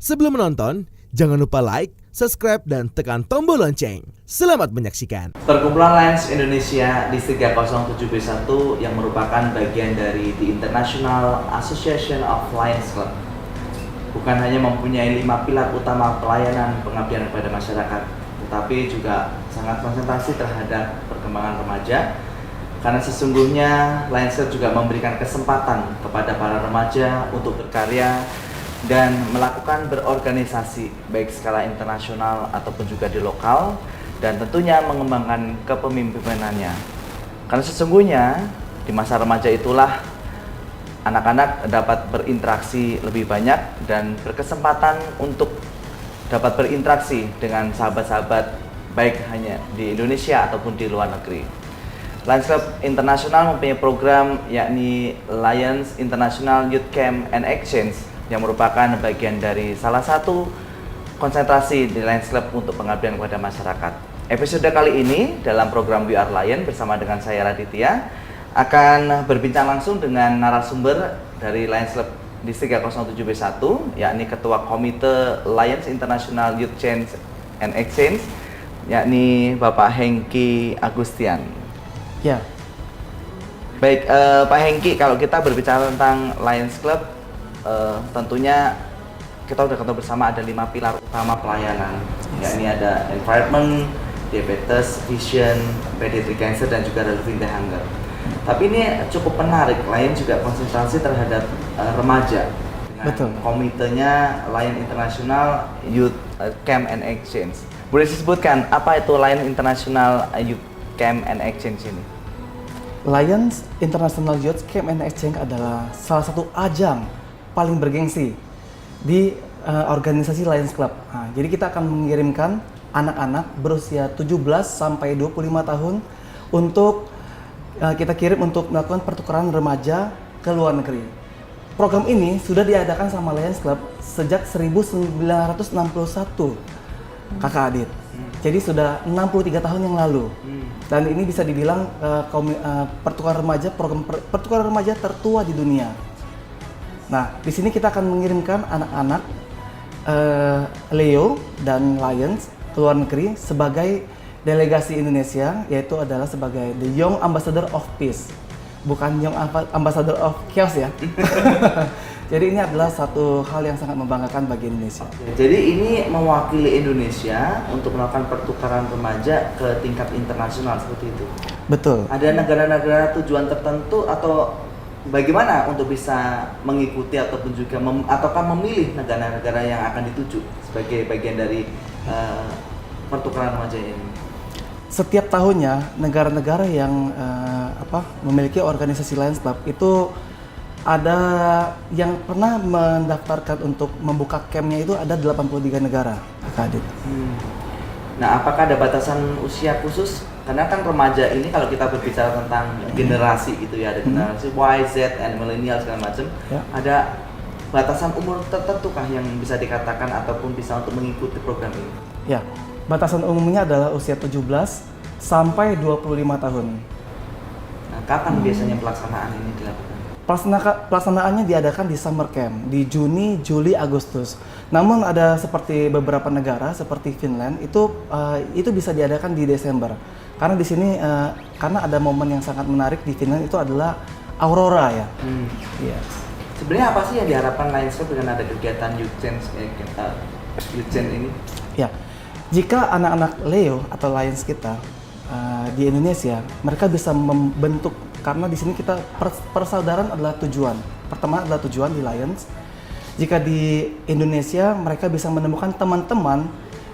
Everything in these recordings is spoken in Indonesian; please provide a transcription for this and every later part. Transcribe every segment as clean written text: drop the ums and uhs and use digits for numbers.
Sebelum menonton, jangan lupa like, subscribe, dan tekan tombol lonceng. Selamat menyaksikan. Perkumpulan Lions Indonesia Distrik 307B1 yang merupakan bagian dari The International Association of Lions Club bukan hanya mempunyai 5 pilar utama pelayanan pengabdian kepada masyarakat, tetapi juga sangat konsentrasi terhadap perkembangan remaja. Karena sesungguhnya Lions Club juga memberikan kesempatan kepada para remaja untuk berkarya dan melakukan berorganisasi baik skala internasional ataupun juga di lokal, dan tentunya mengembangkan kepemimpinannya. Karena sesungguhnya di masa remaja itulah anak-anak dapat berinteraksi lebih banyak dan berkesempatan untuk dapat berinteraksi dengan sahabat-sahabat baik hanya di Indonesia ataupun di luar negeri. Lions Club International mempunyai program yakni Lions International Youth Camp and Exchange yang merupakan bagian dari salah satu konsentrasi di Lions Club untuk pengabdian kepada masyarakat. Episode kali ini dalam program We Are Lion bersama dengan saya Raditya akan berbincang langsung dengan narasumber dari Lions Club Distrik 307B1, yakni Ketua Komite Lions International Youth Change and Exchange, yakni Bapak Hengki Agustian. Ya. Baik, Pak Hengki, kalau kita berbicara tentang Lions Club, tentunya kita sudah ketahui bersama ada 5 pilar utama pelayanan, yakni ada environment, diabetes, vision, pediatric cancer, dan juga reliving the hunger. Tapi ini cukup menarik, Lion juga konsentrasi terhadap remaja dengan Betul. Komitenya Lion International Youth Camp and Exchange. Boleh disebutkan apa itu Lion International Youth Camp and Exchange ini? Lions International Youth Camp and Exchange adalah salah satu ajang paling bergengsi di organisasi Lions Club. Nah, jadi kita akan mengirimkan anak-anak berusia 17 sampai 25 tahun untuk kita kirim untuk melakukan pertukaran remaja ke luar negeri. Program ini sudah diadakan sama Lions Club sejak 1961, Kakak Adit. Jadi sudah 63 tahun yang lalu. Dan ini bisa dibilang pertukaran remaja, program pertukaran remaja tertua di dunia. Nah, di sini kita akan mengirimkan anak-anak Leo dan Lions ke luar negeri sebagai delegasi Indonesia, yaitu adalah sebagai the Young Ambassador of Peace, bukan Young Ambassador of Chaos ya. Jadi ini adalah satu hal yang sangat membanggakan bagi Indonesia. Jadi ini mewakili Indonesia untuk melakukan pertukaran remaja ke tingkat internasional seperti itu. Betul. Ada negara-negara tujuan tertentu atau bagaimana untuk bisa mengikuti ataupun juga ataukah memilih negara-negara yang akan dituju sebagai bagian dari pertukaran remaja ini? Setiap tahunnya negara-negara yang memiliki organisasi Lions Club itu ada yang pernah mendaftarkan untuk membuka campnya itu ada 83 negara, Kak Adit. Nah, apakah ada batasan usia khusus? Karena kan remaja ini kalau kita berbicara tentang generasi gitu ya, ada generasi Y, Z, and millennial segala macam, Ya. ada batasan umur tertentu kah yang bisa dikatakan ataupun bisa untuk mengikuti program ini? Ya, batasan umumnya adalah usia 17 sampai 25 tahun. Nah, kapan biasanya pelaksanaan ini dilakukan? Pelaksanaannya diadakan di summer camp di Juni, Juli, Agustus. Namun ada seperti beberapa negara seperti Finland itu bisa diadakan di Desember. Karena di sini karena ada momen yang sangat menarik di Finland itu adalah aurora ya. Iya. Sebenarnya apa sih yang diharapkan Lions Club dengan ada kegiatan Youth Change ini? Ya. Jika anak-anak Leo atau Lions kita di Indonesia, mereka bisa membentuk, karena di sini kita persaudaraan adalah tujuan. Pertama adalah tujuan di Lions. Jika di Indonesia mereka bisa menemukan teman-teman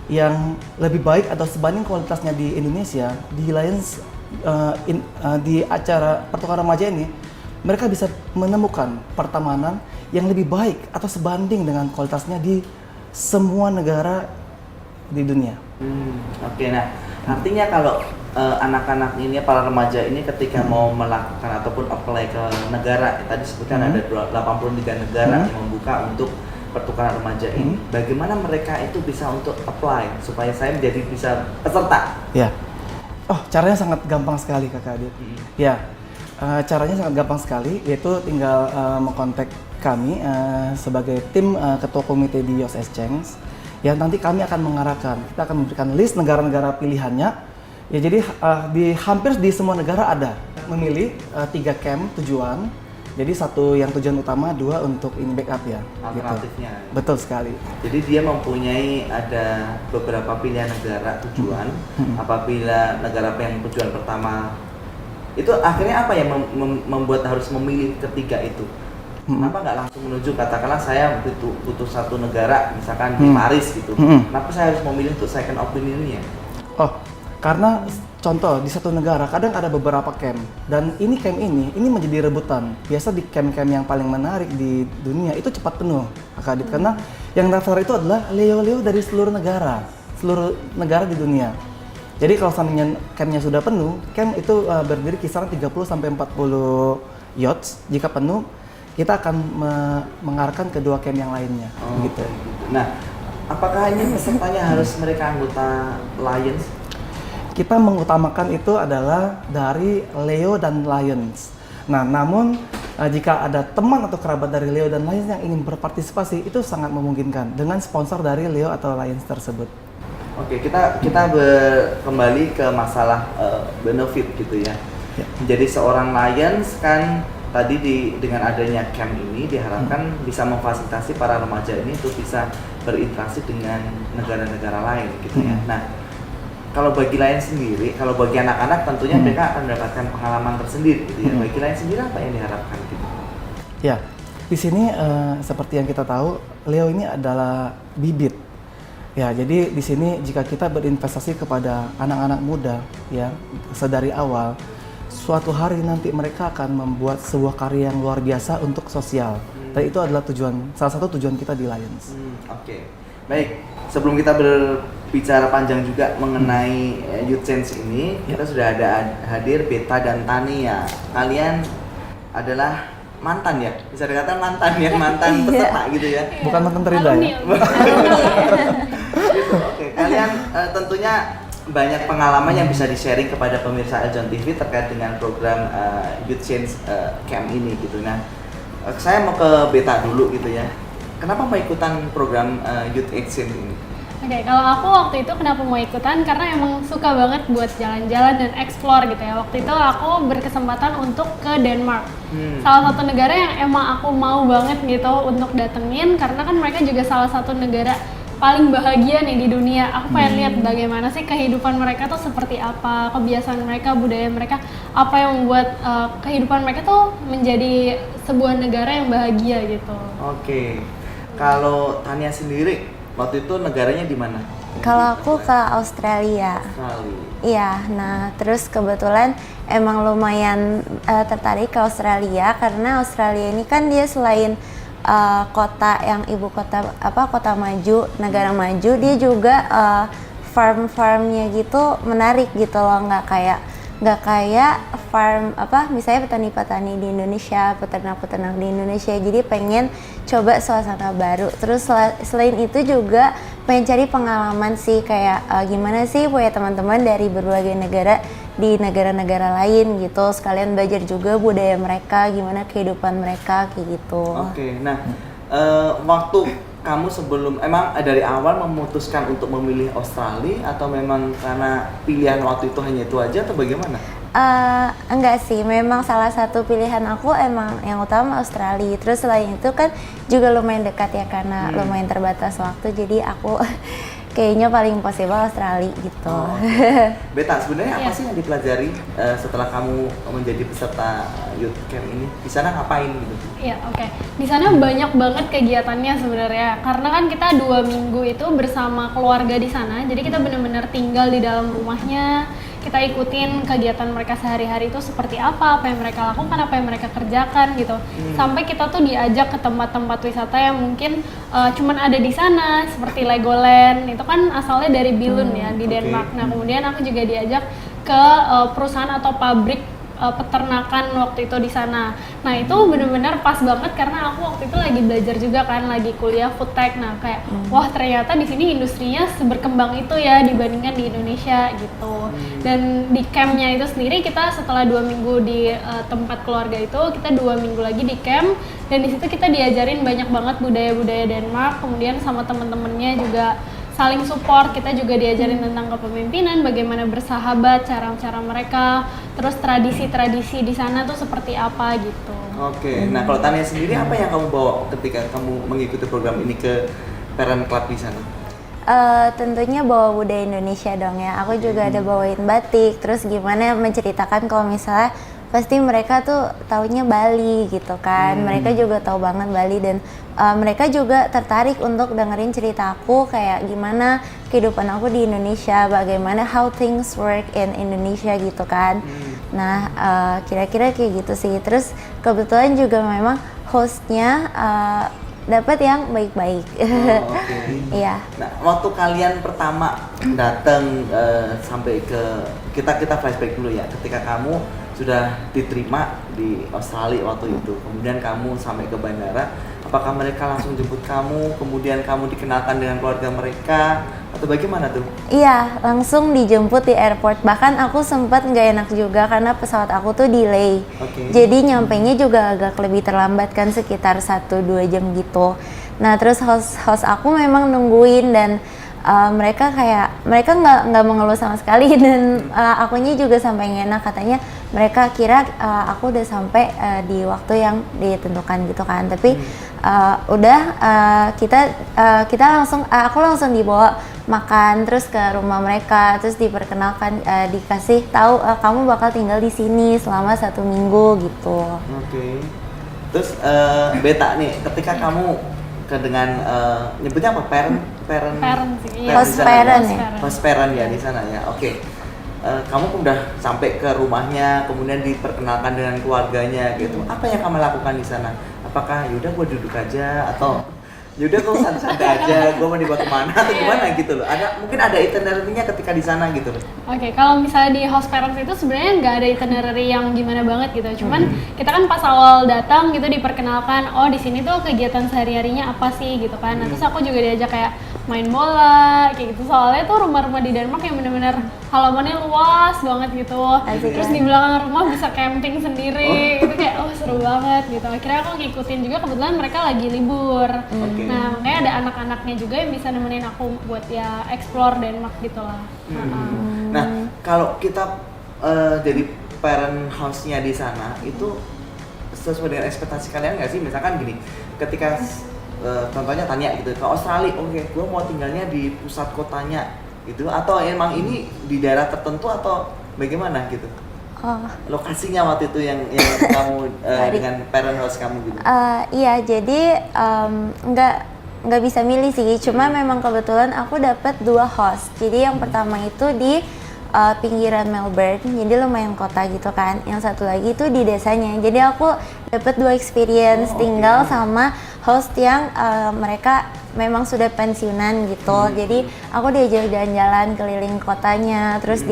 yang lebih baik atau sebanding kualitasnya di Indonesia, di Lions di acara pertukaran remaja ini, mereka bisa menemukan pertemanan yang lebih baik atau sebanding dengan kualitasnya di semua negara di dunia. Oke, nah artinya kalau anak-anak ini, para remaja ini ketika mau melakukan ataupun apply ke negara, tadi sebutkan ada 83 negara yang membuka untuk pertukaran remaja ini, bagaimana mereka itu bisa untuk apply supaya saya menjadi bisa peserta? Ya, caranya sangat gampang sekali Kakak Adit. Ya, caranya sangat gampang sekali, yaitu tinggal mengkontak kami sebagai tim ketua komite di Youth Exchange, ya nanti kami akan mengarahkan, kita akan memberikan list negara-negara pilihannya. Ya jadi hampir di semua negara ada memilih 3 camp tujuan. Jadi satu yang tujuan utama, 2 untuk ini backup ya. Alternatifnya. Gitu. Betul sekali. Jadi dia mempunyai ada beberapa pilihan negara tujuan. Apabila negara yang tujuan pertama itu akhirnya apa yang membuat harus memilih ketiga itu? Kenapa nggak langsung menuju, katakanlah saya butuh satu negara, misalkan di Paris gitu. Kenapa saya harus memilih untuk second opinion-nya? Oh, karena contoh di satu negara kadang ada beberapa camp dan ini menjadi rebutan. Biasa di camp-camp yang paling menarik di dunia itu cepat penuh, Kak Adit, karena yang daftar itu adalah Leo dari seluruh negara di dunia. Jadi kalau seandainya campnya sudah penuh, camp itu berdiri kisaran 30 sampai 40 yachts. Jika penuh, kita akan mengarahkan ke 2 camp yang lainnya. Gitu. Nah, apakah ini pesertanya harus mereka anggota Lions? Kita mengutamakan itu adalah dari Leo dan Lions. Nah, namun jika ada teman atau kerabat dari Leo dan Lions yang ingin berpartisipasi, itu sangat memungkinkan dengan sponsor dari Leo atau Lions tersebut. Oke, kita kembali ke masalah benefit gitu ya. Jadi seorang Lions kan tadi dengan adanya camp ini diharapkan bisa memfasilitasi para remaja ini untuk bisa berinteraksi dengan negara-negara lain gitu ya. Nah, kalau bagi Lions sendiri, kalau bagi anak-anak tentunya mereka akan mendapatkan pengalaman tersendiri gitu ya. Bagi Lions sendiri apa yang diharapkan gitu? Ya, di sini seperti yang kita tahu, Leo ini adalah bibit. Ya, jadi di sini jika kita berinvestasi kepada anak-anak muda ya sedari awal, suatu hari nanti mereka akan membuat sebuah karya yang luar biasa untuk sosial. Dan itu adalah salah satu tujuan kita di Lions. Oke. Baik, sebelum kita berbicara panjang juga mengenai Youth Change ini, kita sudah ada hadir Beta dan Tania. Kalian adalah mantan ya? Bisa dikatakan mantan peserta gitu ya? Bukan mantan terindah ya? Gitu, oke. Kalian tentunya banyak pengalaman yang bisa di-sharing kepada pemirsa Eljon TV terkait dengan program Youth Change Camp ini gitu. Nah, saya mau ke Beta dulu gitu ya. Kenapa mau ikutan program Youth Exchange ini? Oke, kalau aku waktu itu kenapa mau ikutan? Karena emang suka banget buat jalan-jalan dan explore gitu ya. Waktu itu aku berkesempatan untuk ke Denmark. Salah satu negara yang emang aku mau banget gitu untuk datengin, karena kan mereka juga salah satu negara paling bahagia nih di dunia. Aku pengen lihat bagaimana sih kehidupan mereka tuh seperti apa, kebiasaan mereka, budaya mereka, apa yang membuat kehidupan mereka tuh menjadi sebuah negara yang bahagia gitu. Oke. Kalau Tania sendiri, waktu itu negaranya di mana? Kalau aku ke Australia. Iya, nah terus kebetulan emang lumayan tertarik ke Australia karena Australia ini kan dia selain kota yang ibu kota kota maju, negara maju, dia juga farm-farmnya gitu menarik gitu loh, nggak kayak farm misalnya petani-petani di Indonesia, peternak-peternak di Indonesia. Jadi pengen coba suasana baru. Terus selain itu juga pengen cari pengalaman sih, kayak gimana sih punya teman-teman dari berbagai negara di negara-negara lain gitu. Sekalian belajar juga budaya mereka, gimana kehidupan mereka kayak gitu. Oke, nah waktu kamu sebelum emang dari awal memutuskan untuk memilih Australia atau memang karena pilihan waktu itu hanya itu aja atau bagaimana? Enggak sih, memang salah satu pilihan aku emang yang utama Australia. Terus selain itu kan juga lumayan dekat ya karena lumayan terbatas waktu, jadi aku kayaknya paling possible Australia gitu. Oh, Beta, sebenarnya apa sih yang dipelajari setelah kamu menjadi peserta Youth Camp ini? Di sana ngapain gitu? Iya, oke. Di sana banyak banget kegiatannya sebenarnya. Karena kan kita 2 minggu itu bersama keluarga di sana. Jadi kita benar-benar tinggal di dalam rumahnya. Kita ikutin kegiatan mereka sehari-hari itu seperti apa yang mereka lakukan, apa yang mereka kerjakan gitu. Sampai kita tuh diajak ke tempat-tempat wisata yang mungkin cuman ada di sana, seperti Legoland. Itu kan asalnya dari Billund ya di Denmark. Nah, kemudian aku juga diajak ke perusahaan atau pabrik peternakan waktu itu di sana. Nah, itu benar-benar pas banget karena aku waktu itu lagi belajar juga kan, lagi kuliah food tech. Nah, kayak wah ternyata di sini industrinya seberkembang itu ya dibandingkan di Indonesia gitu. Dan di campnya itu sendiri kita setelah 2 minggu di tempat keluarga itu, kita 2 minggu lagi di camp dan di situ kita diajarin banyak banget budaya-budaya Denmark, kemudian sama teman-temannya juga saling support. Kita juga diajarin tentang kepemimpinan, bagaimana bersahabat, cara-cara mereka, terus tradisi-tradisi di sana tuh seperti apa gitu. Oke, nah kalau Tania sendiri apa yang kamu bawa ketika kamu mengikuti program ini ke Parent Club di sana? Tentunya bawa budaya Indonesia dong ya. Aku juga ada bawain batik, terus gimana menceritakan kalau misalnya pasti mereka tuh taunya Bali gitu kan. Mereka juga tahu banget Bali dan mereka juga tertarik untuk dengerin cerita aku kayak gimana kehidupan aku di Indonesia, bagaimana how things work in Indonesia gitu kan. Nah, kira-kira kayak gitu sih. Terus kebetulan juga memang hostnya dapat yang baik-baik. Iya. Nah, waktu kalian pertama datang sampai ke kita flashback dulu ya. Ketika kamu sudah diterima di Australia waktu itu, kemudian kamu sampai ke bandara, apakah mereka langsung jemput kamu, kemudian kamu dikenalkan dengan keluarga mereka, atau bagaimana tuh? Iya, langsung dijemput di airport. Bahkan aku sempat nggak enak juga karena pesawat aku tuh delay. Jadi nyampainya juga agak lebih terlambat kan, sekitar 1-2 jam gitu. Nah terus host aku memang nungguin dan mereka nggak mengeluh sama sekali dan akunya juga sampai nggak enak, katanya mereka kira aku udah sampai di waktu yang ditentukan gitu kan, tapi kita langsung aku langsung dibawa makan terus ke rumah mereka, terus diperkenalkan, dikasih tahu kamu bakal tinggal di sini selama 1 minggu gitu. Oke. Terus Beta nih, ketika kamu dengan nyebutnya apa, parent sih, iya. Host parent ya. Host parent ya di sana ya. Oke. Kamu udah sampai ke rumahnya, kemudian diperkenalkan dengan keluarganya gitu. Apa yang kamu lakukan di sana? Apakah yaudah gue duduk aja, atau yaudah gue santai aja, gue mau dibawa kemana atau gimana gitu loh? Mungkin ada itinerary-nya ketika di sana gitu loh. Oke, kalau misalnya di host parents itu sebenarnya nggak ada itinerary yang gimana banget gitu. Cuman kita kan pas awal datang gitu diperkenalkan, oh di sini tuh kegiatan sehari-harinya apa sih gitu kan. Nah, terus aku juga diajak kayak main bola kayak gitu. Soalnya tuh rumah-rumah di Denmark yang benar-benar halamannya luas banget gitu. Terus di belakang rumah bisa camping sendiri. Itu kayak seru banget gitu. Akhirnya aku ngikutin juga, kebetulan mereka lagi libur. Nah, makanya ada anak-anaknya juga yang bisa nemenin aku buat ya explore Denmark gitu lah. Nah, kalau kita jadi parent house-nya di sana itu sesuai dengan ekspektasi kalian nggak sih? Misalkan gini, ketika contohnya tanya gitu ke Australia, oke, gue mau tinggalnya di pusat kotanya gitu, atau emang ini di daerah tertentu atau bagaimana gitu? Lokasinya waktu itu yang kamu dengan parent house kamu gitu? Iya, jadi nggak bisa milih sih, cuma memang kebetulan aku dapat 2 host. Jadi yang pertama itu di pinggiran Melbourne, jadi lumayan kota gitu kan. Yang satu lagi itu di desanya. Jadi aku dapat 2 experience tinggal sama host yang mereka memang sudah pensiunan gitu. Jadi aku diajak jalan-jalan keliling kotanya, terus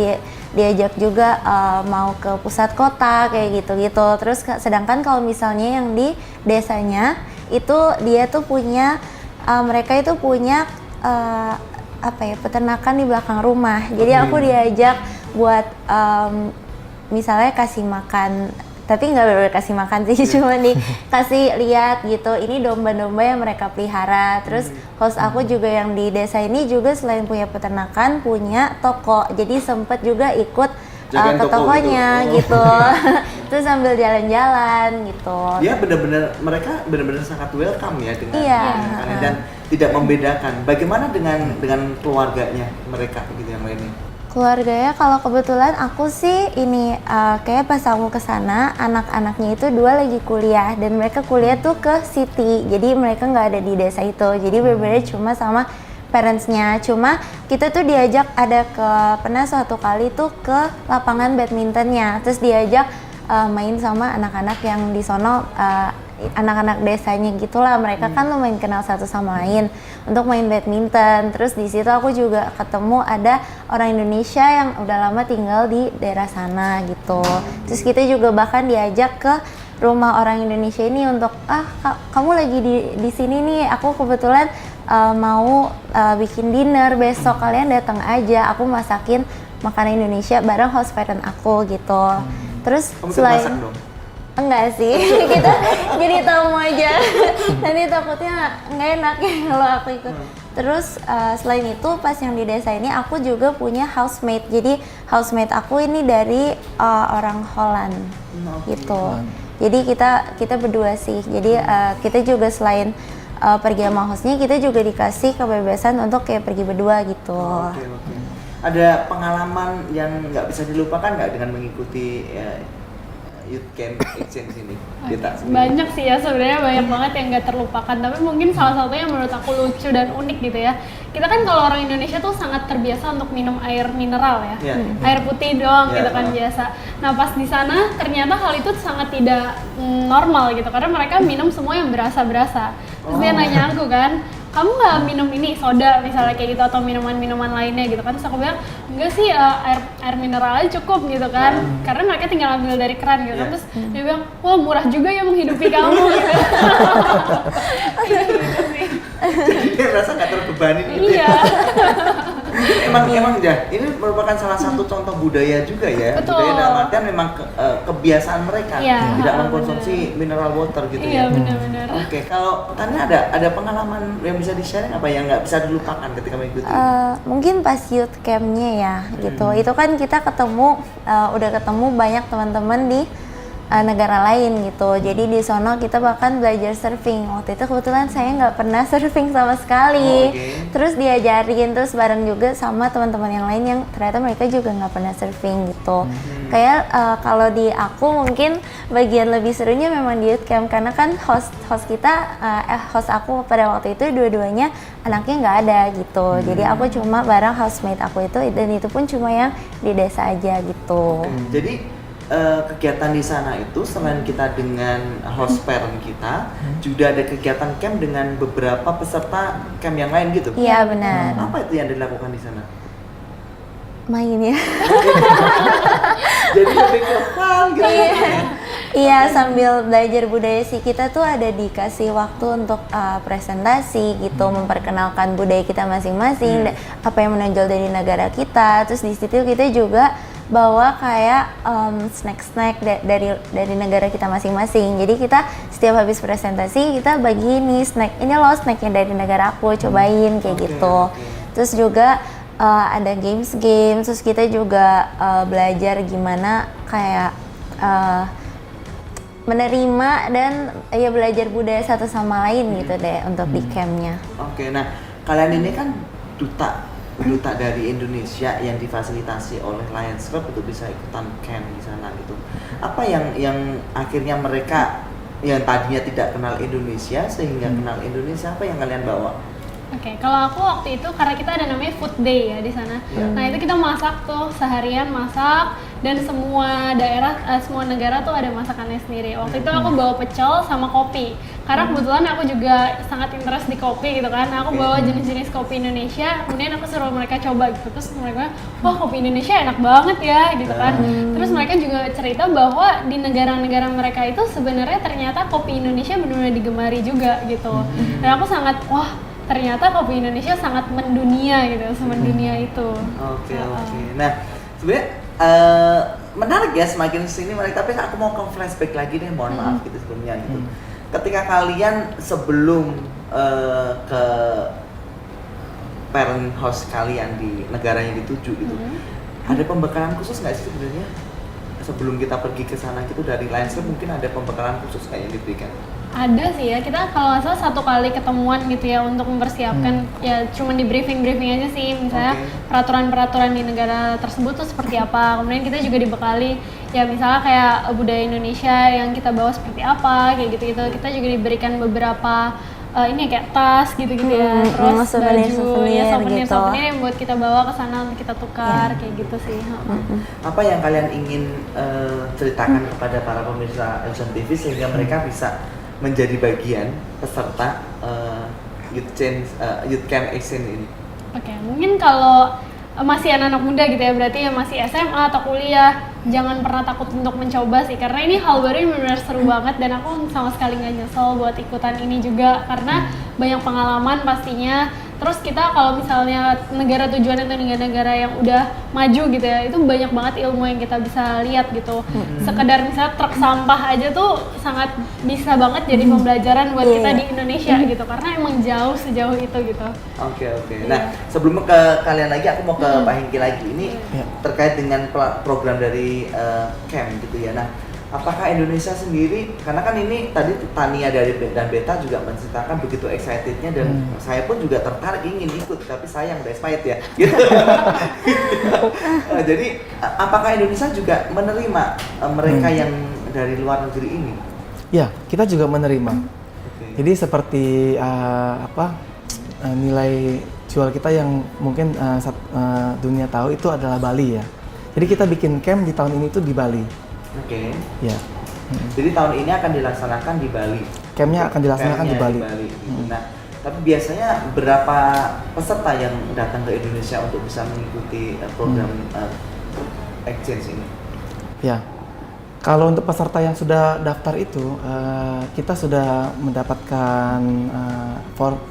diajak juga mau ke pusat kota kayak gitu-gitu. Terus sedangkan kalau misalnya yang di desanya itu dia tuh punya mereka itu punya peternakan di belakang rumah. Jadi aku diajak buat misalnya kasih makan, tapi nggak bener kasih makan sih, cuma dikasih lihat gitu, ini domba-domba yang mereka pelihara. Terus host aku juga yang di desa ini juga selain punya peternakan, punya toko, jadi sempet juga ikut ke tokonya gitu. Terus sambil jalan-jalan gitu. Dia mereka benar-benar sangat welcome ya dengan kalian dan tidak membedakan. Bagaimana dengan keluarganya mereka gitu yang lainnya? Keluarganya kalau kebetulan aku sih ini kayak pas aku kesana anak-anaknya itu 2 lagi kuliah dan mereka kuliah tuh ke city, jadi mereka nggak ada di desa itu, jadi berbeda cuma sama parentsnya. Cuma kita tuh diajak pernah suatu kali tuh ke lapangan badmintonnya, terus diajak main sama anak-anak yang di sono, anak-anak desanya gitulah. Mereka kan lumayan kenal satu sama lain untuk main badminton. Terus di situ aku juga ketemu ada orang Indonesia yang udah lama tinggal di daerah sana gitu. Terus kita juga bahkan diajak ke rumah orang Indonesia ini untuk kamu lagi di sini nih, aku kebetulan mau bikin dinner besok, kalian datang aja, aku masakin makanan Indonesia bareng host parent aku gitu. Terus kamu selain masak dong? Enggak sih, kita jadi tamu aja. Nanti takutnya nggak enak ya kalau aku ikut. Terus selain itu pas yang di desa ini aku juga punya housemate. Jadi housemate aku ini dari orang Holland gitu. Jadi kita berdua sih. Jadi kita juga selain pergi sama hostnya, kita juga dikasih kebebasan untuk kayak pergi berdua gitu. Oke. Ada pengalaman yang nggak bisa dilupakan nggak dengan mengikuti Youth Camp Exchange ini? Banyak sih ya, sebenarnya banyak banget yang nggak terlupakan, tapi mungkin salah satunya yang menurut aku lucu dan unik gitu ya. Kita kan kalau orang Indonesia tuh sangat terbiasa untuk minum air mineral ya, air putih doang gitu kan biasa. Nah pas di sana ternyata hal itu sangat tidak normal gitu, karena mereka minum semua yang berasa-berasa. Terus dia nanya aku kan, kamu nggak minum ini soda misalnya kayak gitu atau minuman-minuman lainnya gitu kan? Terus aku bilang enggak sih, air mineral aja cukup gitu kan, karena mereka tinggal ambil dari keran gitu kan. Terus dia bilang, wah murah juga ya menghidupi kamu gitu. Jadi dia merasa nggak terbebani gitu. Iya. emang ya, ini merupakan salah satu contoh budaya juga ya. Betul. Budaya dalam artian memang kebiasaan mereka tidak mengkonsumsi mineral water gitu ya. Iya benar-benar. Oke, kalau Tania ada pengalaman yang bisa di-share apa yang nggak bisa dilupakan ketika mengikuti? Mungkin pas youth campnya ya gitu. Itu kan kita udah ketemu banyak teman-teman di negara lain gitu. Jadi di sono kita bahkan belajar surfing. Waktu itu kebetulan saya nggak pernah surfing sama sekali. Terus diajarin terus bareng juga sama teman-teman yang lain yang ternyata mereka juga nggak pernah surfing gitu. Kayak kalau di aku mungkin bagian lebih serunya memang di youth camp, karena kan host aku pada waktu itu dua-duanya anaknya nggak ada gitu. Jadi aku cuma bareng housemate aku itu, dan itu pun cuma yang di desa aja gitu. Jadi kegiatan di sana itu selain kita dengan host parent kita, juga ada kegiatan camp dengan beberapa peserta camp yang lain gitu? Iya benar. Apa itu yang dilakukan di sana? Main ya. Jadi lebih ke fun gitu ya? Iya, sambil belajar budaya sih, kita tuh ada dikasih waktu untuk presentasi gitu, memperkenalkan budaya kita masing-masing, apa yang menonjol dari negara kita. Terus di situ kita juga bawa kayak snack-snack dari negara kita masing-masing. Jadi kita setiap habis presentasi kita bagi ini snack, ini loh snacknya dari negara aku, cobain kayak gitu. Terus juga ada games, terus kita juga belajar gimana kayak menerima dan ya belajar budaya satu sama lain gitu deh untuk di campnya. Oke, nah kalian ini kan duta dari Indonesia yang difasilitasi oleh Lions Club untuk bisa ikutan camp di sana gitu. Apa yang akhirnya mereka yang tadinya tidak kenal Indonesia sehingga kenal Indonesia, apa yang kalian bawa? Oke, kalau aku waktu itu karena kita ada namanya food day ya di sana. Nah itu kita masak tuh seharian masak, dan semua daerah, semua negara tuh ada masakannya sendiri. Waktu itu aku bawa pecel sama kopi, karena kebetulan aku juga sangat interest di kopi gitu kan. Aku bawa jenis-jenis kopi Indonesia, kemudian aku suruh mereka coba gitu. Terus mereka, wah kopi Indonesia enak banget ya gitu kan. Terus mereka juga cerita bahwa di negara-negara mereka itu sebenarnya ternyata kopi Indonesia benar-benar digemari juga gitu. Dan aku sangat, wah ternyata kopi Indonesia sangat mendunia gitu, semendunia itu. Oke. Nah, sebenarnya menarik ya semakin sini mereka, tapi aku mau ke flashback lagi deh, mohon maaf gitu sebelumnya gitu. Ketika kalian sebelum ke parent house kalian di negara yang dituju gitu, ada pembekalan khusus nggak sih sebenarnya? Sebelum kita pergi ke sana gitu dari Lions Club, mungkin ada pembekalan khusus nggak yang diberikan? Ada sih ya, kita kalau nggak salah 1 kali ketemuan gitu ya untuk mempersiapkan, ya cuma di briefing aja sih, misalnya peraturan-peraturan di negara tersebut tuh seperti apa. Kemudian kita juga dibekali ya misalnya kayak budaya Indonesia yang kita bawa seperti apa, kayak gitu-gitu. Kita juga diberikan beberapa ini kayak tas gitu-gitu ya, terus baju, ya souvenir yang buat kita bawa ke sana untuk kita tukar, kayak gitu sih. Apa yang kalian ingin ceritakan kepada para pemirsa Action TV sehingga mereka bisa menjadi bagian peserta Youth Camp Action ini? Oke, mungkin kalau masih anak-anak muda gitu ya, berarti ya masih SMA atau kuliah, jangan pernah takut untuk mencoba sih, karena ini hal baru yang benar-benar seru banget, dan aku sama sekali nggak nyesel buat ikutan ini juga, karena banyak pengalaman pastinya. Terus kita kalau misalnya negara tujuan itu negara-negara yang udah maju gitu ya, itu banyak banget ilmu yang kita bisa lihat gitu. Sekedar misalnya truk sampah aja tuh sangat bisa banget jadi pembelajaran buat kita di Indonesia gitu, karena emang jauh sejauh itu gitu. Oke. Nah, sebelum ke kalian lagi, aku mau ke Pak Hengki lagi. Ini terkait dengan program dari camp gitu ya. Nah, apakah Indonesia sendiri, karena kan ini tadi Tania dari dan Beta juga menceritakan begitu excitednya, dan saya pun juga tertarik ingin ikut, tapi sayang udah expired ya. Gitu. Jadi apakah Indonesia juga menerima mereka yang dari luar negeri ini? Ya, kita juga menerima. Oke. Jadi seperti nilai jual kita yang mungkin dunia tahu itu adalah Bali ya. Jadi kita bikin camp di tahun ini tuh di Bali. Oke. Ya. Jadi tahun ini akan dilaksanakan di Bali. Campnya akan dilaksanakan di Bali. Gitu. Nah, tapi biasanya berapa peserta yang datang ke Indonesia untuk bisa mengikuti program exchange ini? Ya. Kalau untuk peserta yang sudah daftar itu, kita sudah mendapatkan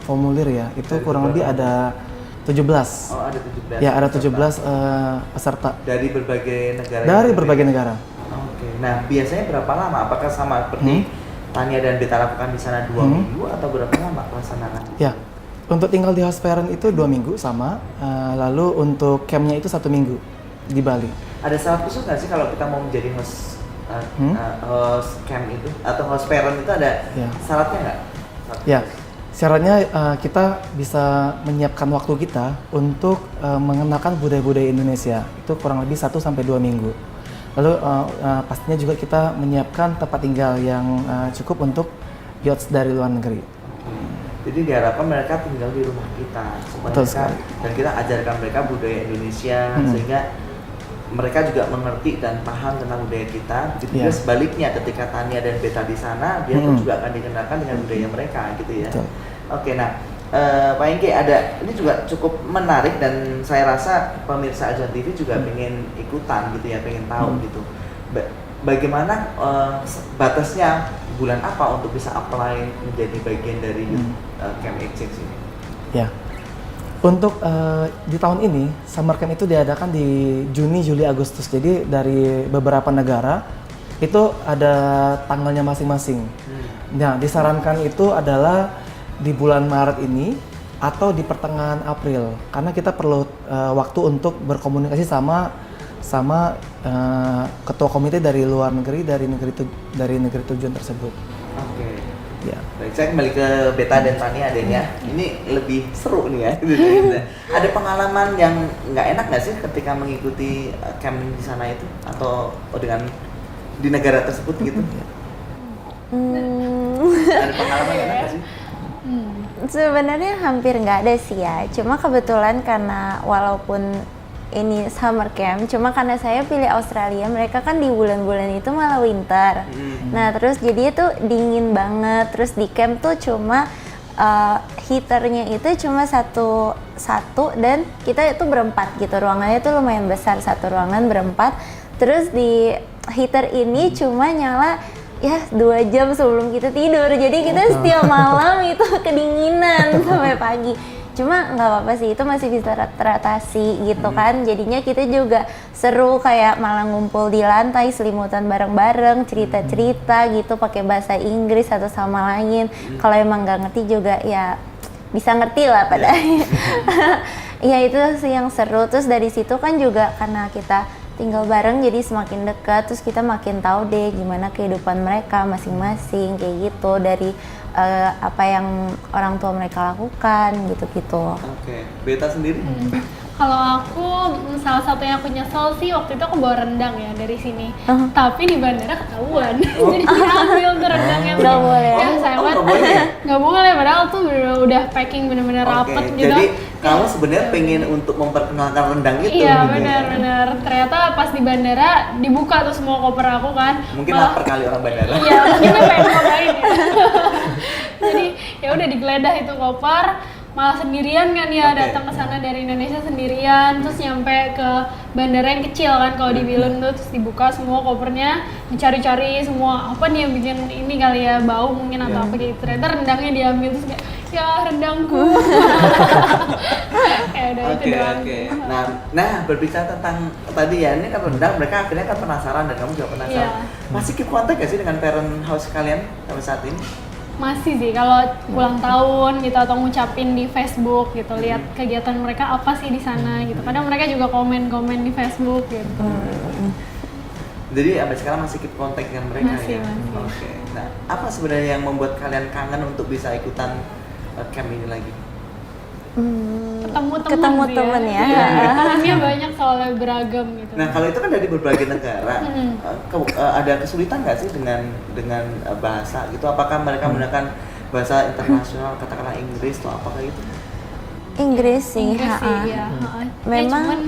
formulir ya. Itu Dari kurang lebih berapa? ada 17. Oh, ada 17. Ya, ada 17 peserta Dari berbagai negara. dari yang berbagai berbeda? negara. Oke. Nah, biasanya berapa lama? Apakah sama seperti Tania dan Beta lakukan di sana 2 minggu atau berapa lama pelaksanaan? Ya, untuk tinggal di host parent itu 2 minggu sama, lalu untuk campnya itu 1 minggu di Bali. Ada syarat khusus nggak sih kalau kita mau menjadi host host camp itu atau host parent itu ada syaratnya nggak? Ya, syaratnya kita bisa menyiapkan waktu kita untuk mengenalkan budaya-budaya Indonesia itu kurang lebih 1 sampai 2 minggu. Lalu pastinya juga kita menyiapkan tempat tinggal yang cukup untuk yachts dari luar negeri. Jadi diharapkan mereka tinggal di rumah kita, supaya Betul mereka, sekali. dan kita ajarkan mereka budaya Indonesia sehingga mereka juga mengerti dan paham tentang budaya kita. Begitu juga sebaliknya, ketika Tania dan Beta di sana, dia pun juga akan dikenalkan dengan budaya mereka, gitu ya. Betul. Oke, nah Pak Hengki, ini juga cukup menarik dan saya rasa pemirsa Ajuan TV juga pengen ikutan gitu ya, pengen tahu gitu. Bagaimana batasnya bulan apa untuk bisa apply menjadi bagian dari Camp Exchange ini? Ya, untuk di tahun ini summer camp itu diadakan di Juni, Juli, Agustus. Jadi dari beberapa negara itu ada tanggalnya masing-masing. Nah, disarankan itu adalah di bulan Maret ini atau di pertengahan April, karena kita perlu waktu untuk berkomunikasi sama ketua komite dari luar negeri, dari negeri tujuan tersebut. Oke. Ya. Baik, saya kembali ke Beta dan Tania adanya. Ini lebih seru nih ya. Ada pengalaman yang nggak enak nggak sih ketika mengikuti camp di sana itu, atau dengan di negara tersebut gitu? Ada pengalaman yang enak nggak sih? Sebenarnya hampir nggak ada sih ya. Cuma kebetulan karena walaupun ini summer camp, cuma karena saya pilih Australia, mereka kan di bulan-bulan itu malah winter. Nah terus jadi itu dingin banget. Terus di camp tuh cuma heaternya itu cuma satu dan kita itu berempat gitu. Ruangannya tuh lumayan besar, satu ruangan berempat. Terus di heater ini cuma nyala ya 2 jam sebelum kita tidur, jadi kita setiap malam itu kedinginan sampai pagi. Cuma nggak apa-apa sih, itu masih bisa teratasi gitu kan. Jadinya kita juga seru, kayak malah ngumpul di lantai selimutan bareng-bareng, cerita-cerita gitu pakai bahasa Inggris satu sama lain. Kalau emang nggak ngerti juga ya bisa ngerti lah pada akhirnya. Ya itu sih yang seru. Terus dari situ kan juga karena kita tinggal bareng jadi semakin dekat, terus kita makin tahu deh gimana kehidupan mereka masing-masing kayak gitu, dari apa yang orang tua mereka lakukan gitu-gitu. Oke. Beta sendiri? Kalau aku, salah satu yang aku nyesel sih waktu itu aku bawa rendang ya dari sini, tapi di bandara ketahuan. Jadi diambil tuh rendangnya. Nggak boleh. Ya saya nggak boleh? nggak boleh, padahal tuh udah packing bener-bener rapet gitu. Jadi kamu sebenarnya pengen untuk memperkenalkan rendang itu? Iya gitu. benar-benar. Ternyata pas di bandara dibuka tuh semua koper aku kan. Mungkin lapar kali orang bandara. Iya, mungkin pengen cobain ya. Jadi ya udah digeledah itu koper, malah sendirian kan ya, Oke. datang ke sana dari Indonesia sendirian, terus nyampe ke bandara yang kecil kan kalau di Billund tuh, terus dibuka semua kopernya, dicari-cari semua apa nih yang bikin ini kali ya, bau mungkin atau apa gitu. Ternyata rendangnya diambil, terus kayak ya rendangku. Kayak udah itu Oke, doang. oke. Nah, berbicara tentang tadi ya, ini kan rendang, mereka akhirnya kan penasaran dan kamu juga penasaran. Iya. Masih keep kontak gak sih dengan parent house kalian sampai saat ini? Masih sih, kalau ulang tahun gitu atau ngucapin di Facebook gitu, lihat kegiatan mereka apa sih di sana gitu. Kadang mereka juga komen-komen di Facebook gitu. Jadi sampai sekarang masih keep kontak dengan mereka Masih, ya? masih. Oke. Nah, apa sebenarnya yang membuat kalian kangen untuk bisa ikutan camp ini lagi? Ketemu temen ya. Iya, temennya banyak soalnya beragam gitu. Nah, kalau itu kan dari berbagai negara, ada kesulitan nggak sih dengan bahasa gitu? Apakah mereka menggunakan bahasa internasional, katakanlah Inggris atau apakah itu? Inggris sih, Inggris sih, ha-ha. ya. Memang- ya, cuman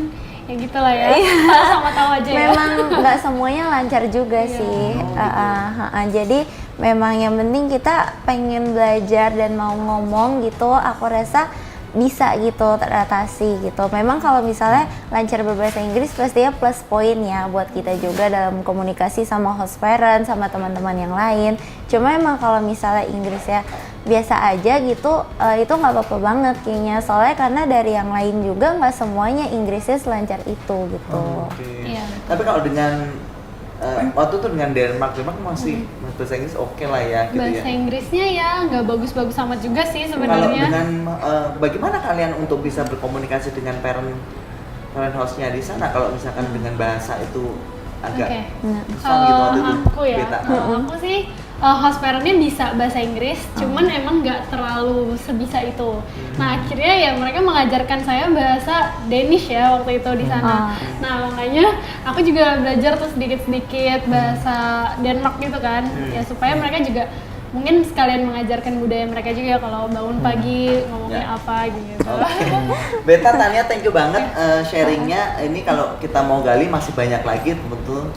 ya gitulah ya. Iya. Sama tahu aja ya. Memang nggak semuanya lancar juga Iya. sih. Oh, gitu. Jadi memang yang penting kita pengen belajar dan mau ngomong gitu, aku rasa bisa gitu teratasi gitu. Memang kalau misalnya lancar berbahasa Inggris pastinya plus poin ya buat kita juga dalam komunikasi sama host parent, sama teman-teman yang lain. Cuma emang kalau misalnya Inggrisnya biasa aja gitu, itu nggak apa-apa banget kayaknya. Soalnya karena dari yang lain juga nggak semuanya Inggrisnya selancar itu gitu. Oke. Iya. Tapi kalau dengan waktu itu dengan Denmark masih bahasa Inggris oke lah ya gitu Bahasa ya. Inggrisnya ya nggak bagus-bagus amat juga sih Kalau sebenarnya. dengan bagaimana kalian untuk bisa berkomunikasi dengan parent house-nya di sana kalau misalkan dengan bahasa itu agak Oke. susah gitu waktu itu? Aku ya, Beta. aku sih host parent-nya bisa bahasa Inggris, cuman emang nggak terlalu sebisa itu. Nah akhirnya ya mereka mengajarkan saya bahasa Danish ya waktu itu di sana. Nah makanya aku juga belajar tuh sedikit-sedikit bahasa Denmark gitu kan, ya supaya mereka juga mungkin sekalian mengajarkan budaya mereka juga kalau bangun pagi ngomongnya Ya. apa gitu. Oke. Beta Tania, thank you banget sharingnya. Ini kalau kita mau gali masih banyak lagi tentu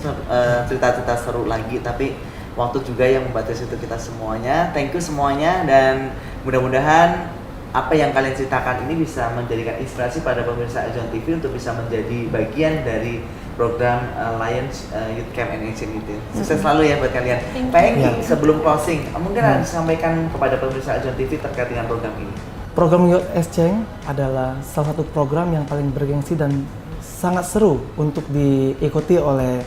cerita-cerita seru lagi, tapi waktu juga yang membatasi itu kita semuanya. Thank you semuanya dan mudah-mudahan apa yang kalian ceritakan ini bisa menjadikan inspirasi pada pemirsa Eljon TV untuk bisa menjadi bagian dari program Lions Youth Camp and Action itu. Sukses selalu ya buat kalian. Thank Pak Hengki, sebelum closing, mungkin ada disampaikan kepada pemirsa Eljon TV terkait dengan program ini. Program Youth Exchange adalah salah satu program yang paling bergengsi dan sangat seru untuk diikuti oleh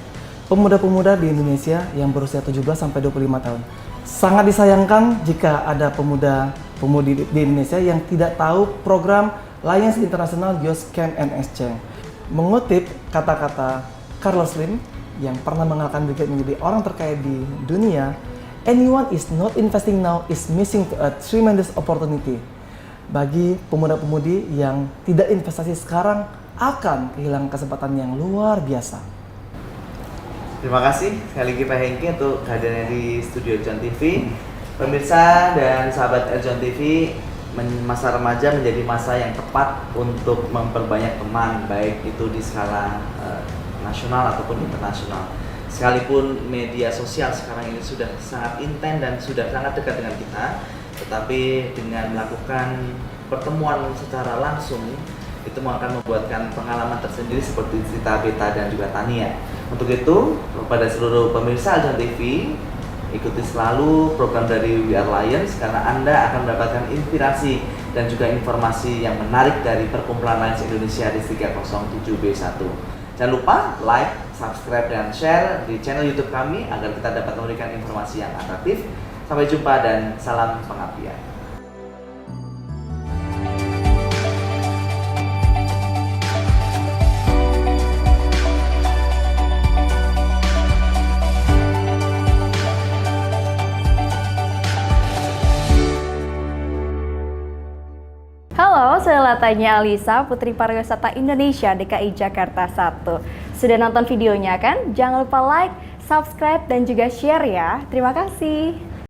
pemuda-pemuda di Indonesia yang berusia 17 sampai 25 tahun. Sangat disayangkan jika ada pemuda-pemudi di Indonesia yang tidak tahu program Lions International Youth Camp and Exchange. Mengutip kata-kata Carlos Slim yang pernah mengalahkan Bill Gates menjadi orang terkaya di dunia, anyone is not investing now is missing a tremendous opportunity. Bagi pemuda-pemudi yang tidak investasi sekarang akan kehilangan kesempatan yang luar biasa. Terima kasih sekali lagi Pak Hengki untuk kehadirannya di studio Eljon TV. Pemirsa dan sahabat Eljon TV, masa remaja menjadi masa yang tepat untuk memperbanyak teman, baik itu di skala nasional ataupun internasional. Sekalipun media sosial sekarang ini sudah sangat intens dan sudah sangat dekat dengan kita, tetapi dengan melakukan pertemuan secara langsung itu akan membuatkan pengalaman tersendiri seperti cerita Beta dan juga Tania. Untuk itu, kepada seluruh pemirsa Eljon TV, ikuti selalu program dari We Are Lions karena Anda akan mendapatkan inspirasi dan juga informasi yang menarik dari perkumpulan Lions Indonesia di 307B1. Jangan lupa like, subscribe, dan share di channel YouTube kami agar kita dapat memberikan informasi yang atraktif. Sampai jumpa dan salam pengabdian. Halo, saya Latanya Alisa, Putri Pariwisata Indonesia DKI Jakarta 1. Sudah nonton videonya kan? Jangan lupa like, subscribe, dan juga share ya. Terima kasih.